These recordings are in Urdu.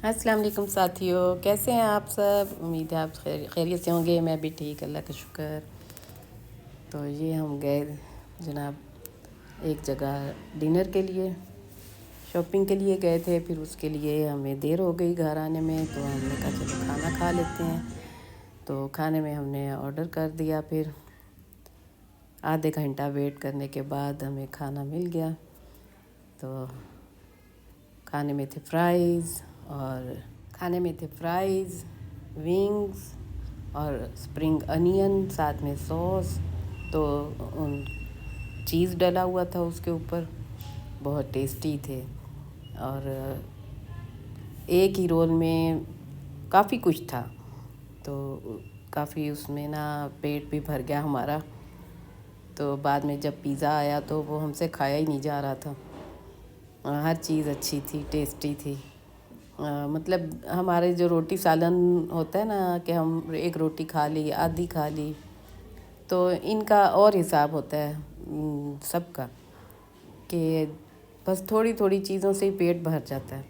السلام علیکم ساتھیوں، کیسے ہیں آپ سب؟ امید ہے آپ خیریت سے ہوں گے۔ میں بھی ٹھیک، اللہ کا شکر۔ تو یہ ہم گئے جناب ایک جگہ ڈنر کے لیے، شاپنگ کے لیے گئے تھے، پھر اس کے لیے ہمیں دیر ہو گئی گھر آنے میں، تو ہم نے کہا چلو کھانا کھا لیتے ہیں۔ تو کھانے میں ہم نے آرڈر کر دیا، پھر آدھے گھنٹہ ویٹ کرنے کے بعد ہمیں کھانا مل گیا۔ تو کھانے میں تھے فرائز، ونگز اور اسپرنگ انین، ساتھ میں سوس، تو چیز ڈلا ہوا تھا اس کے اوپر، بہت ٹیسٹی تھے۔ اور ایک ہی رول میں کافی کچھ تھا، تو کافی اس میں نا پیٹ بھی بھر گیا ہمارا۔ تو بعد میں جب پیزا آیا تو وہ ہم سے کھایا ہی نہیں جا رہا تھا۔ ہر چیز اچھی تھی، ٹیسٹی تھی۔ مطلب ہمارے جو روٹی سالن ہوتا ہے نا کہ ہم ایک روٹی کھا لی، آدھی کھا لی، تو ان کا اور حساب ہوتا ہے سب کا، کہ بس تھوڑی تھوڑی چیزوں سے ہی پیٹ بھر جاتا ہے۔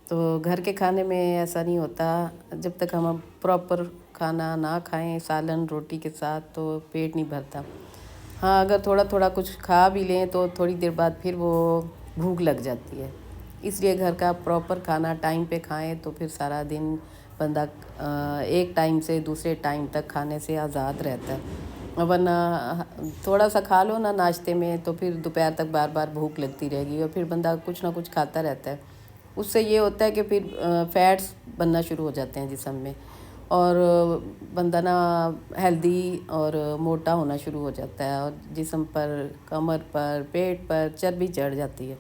تو گھر کے کھانے میں ایسا نہیں ہوتا، جب تک ہم پراپر کھانا نہ کھائیں سالن روٹی کے ساتھ تو پیٹ نہیں بھرتا۔ ہاں، اگر تھوڑا تھوڑا کچھ کھا بھی لیں تو تھوڑی دیر بعد پھر وہ بھوک لگ جاتی ہے۔ اس لیے گھر کا پراپر کھانا ٹائم پہ کھائیں تو پھر سارا دن بندہ ایک ٹائم سے دوسرے ٹائم تک کھانے سے آزاد رہتا ہے۔ ورنہ تھوڑا سا کھا لو نا ناشتے میں تو پھر دوپہر تک بار بار بھوک لگتی رہے گی، اور پھر بندہ کچھ نہ کچھ کھاتا رہتا ہے۔ اس سے یہ ہوتا ہے کہ پھر فیٹس بننا شروع ہو جاتے ہیں جسم میں، اور بندہ نا ہیلدی اور موٹا ہونا شروع ہو جاتا ہے، اور جسم پر، کمر پر، پیٹ پر چربی چڑھ جاتی ہے۔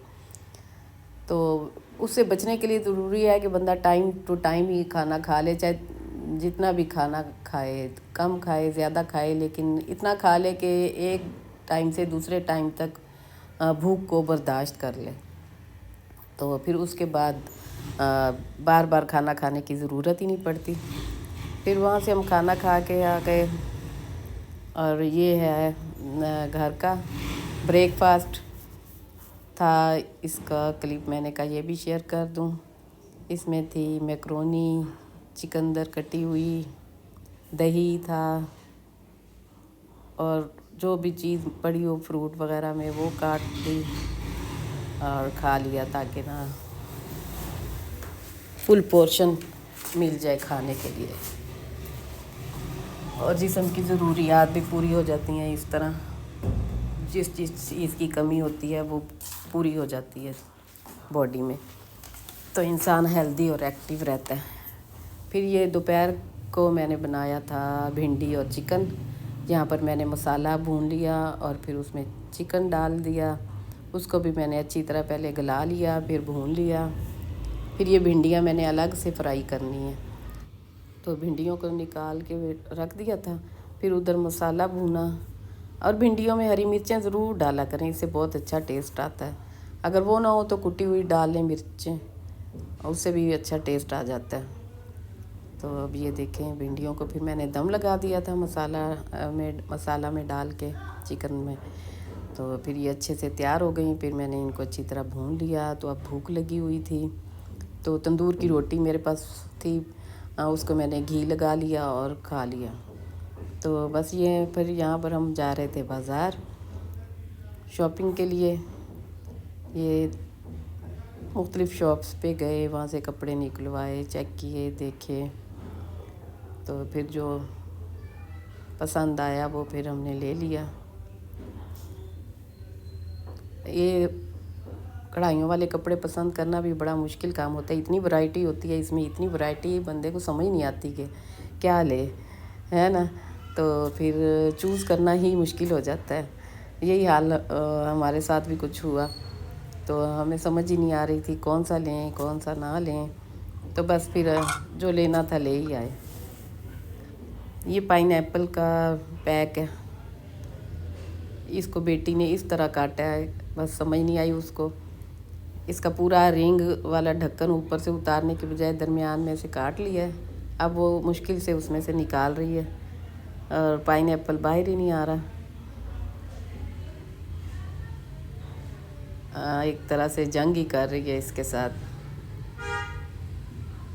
تو اس سے بچنے کے لیے ضروری ہے کہ بندہ ٹائم ٹو ٹائم ہی کھانا کھا لے، چاہے جتنا بھی کھانا کھائے، کم کھائے زیادہ کھائے، لیکن اتنا کھا لے کہ ایک ٹائم سے دوسرے ٹائم تک بھوک کو برداشت کر لے۔ تو پھر اس کے بعد بار بار کھانا کھانے کی ضرورت ہی نہیں پڑتی۔ پھر وہاں سے ہم کھانا کھا کے آ گئے، اور یہ ہے گھر کا بریک فاسٹ تھا۔ اس کا کلپ میں نے کہا یہ بھی شیئر کر دوں۔ اس میں تھی میکرونی، چکندر کٹی ہوئی، دہی تھا، اور جو بھی چیز پڑی ہو فروٹ وغیرہ میں وہ کاٹ لی اور کھا لیا، تاکہ نا فل پورشن مل جائے کھانے کے لیے، اور جسم کی ضروریات بھی پوری ہو جاتی ہیں اس طرح۔ جس چیز کی کمی ہوتی ہے وہ پوری ہو جاتی ہے باڈی میں، تو انسان ہیلدی اور ایکٹیو رہتا ہے۔ پھر یہ دوپہر کو میں نے بنایا تھا بھنڈی اور چکن، جہاں پر میں نے مسالہ بھون لیا اور پھر اس میں چکن ڈال دیا۔ اس کو بھی میں نے اچھی طرح پہلے گلا لیا، پھر بھون لیا۔ پھر یہ بھنڈیاں میں نے الگ سے فرائی کرنی ہیں، تو بھنڈیوں کو نکال کے رکھ دیا تھا۔ پھر ادھر مسالہ بھونا، اور بھنڈیوں میں ہری مرچیں ضرور ڈالا کریں، اس سے بہت اچھا ٹیسٹ آتا ہے۔ اگر وہ نہ ہو تو کٹی ہوئی ڈال لیں مرچیں، اس سے بھی اچھا ٹیسٹ آ جاتا ہے۔ تو اب یہ دیکھیں بھنڈیوں کو پھر میں نے دم لگا دیا تھا مسالہ میں ڈال کے چکن میں، تو پھر یہ اچھے سے تیار ہو گئیں۔ پھر میں نے ان کو اچھی طرح بھون لیا، تو اب بھوک لگی ہوئی تھی، تو تندور کی روٹی میرے پاس تھی، اس کو میں نے گھی لگا لیا اور کھا لیا۔ تو بس یہ پھر یہاں پر ہم جا رہے تھے بازار شاپنگ کے لیے۔ یہ مختلف شاپس پہ گئے، وہاں سے کپڑے نکلوائے، چیک کیے، دیکھے، تو پھر جو پسند آیا وہ پھر ہم نے لے لیا۔ یہ کڑھائیوں والے کپڑے پسند کرنا بھی بڑا مشکل کام ہوتا ہے، اتنی ورائٹی ہوتی ہے اس میں، اتنی ورائٹی بندے کو سمجھ نہیں آتی کہ کیا لے، ہے نا؟ تو پھر چوز کرنا ہی مشکل ہو جاتا ہے۔ یہی حال ہمارے ساتھ بھی کچھ ہوا، تو ہمیں سمجھ ہی نہیں آ رہی تھی کون سا لیں کون سا نہ لیں، تو بس پھر جو لینا تھا لے ہی آئے۔ یہ پائن ایپل کا پیک ہے، اس کو بیٹی نے اس طرح کاٹا ہے، بس سمجھ نہیں آئی اس کو۔ اس کا پورا رنگ والا ڈھکن اوپر سے اتارنے کے بجائے درمیان میں سے کاٹ لیا ہے۔ اب وہ مشکل سے اس میں سے نکال رہی ہے، اور پائن ایپل باہر ہی نہیں آ رہا۔ ایک طرح سے جنگ ہی کر رہی ہے اس کے ساتھ۔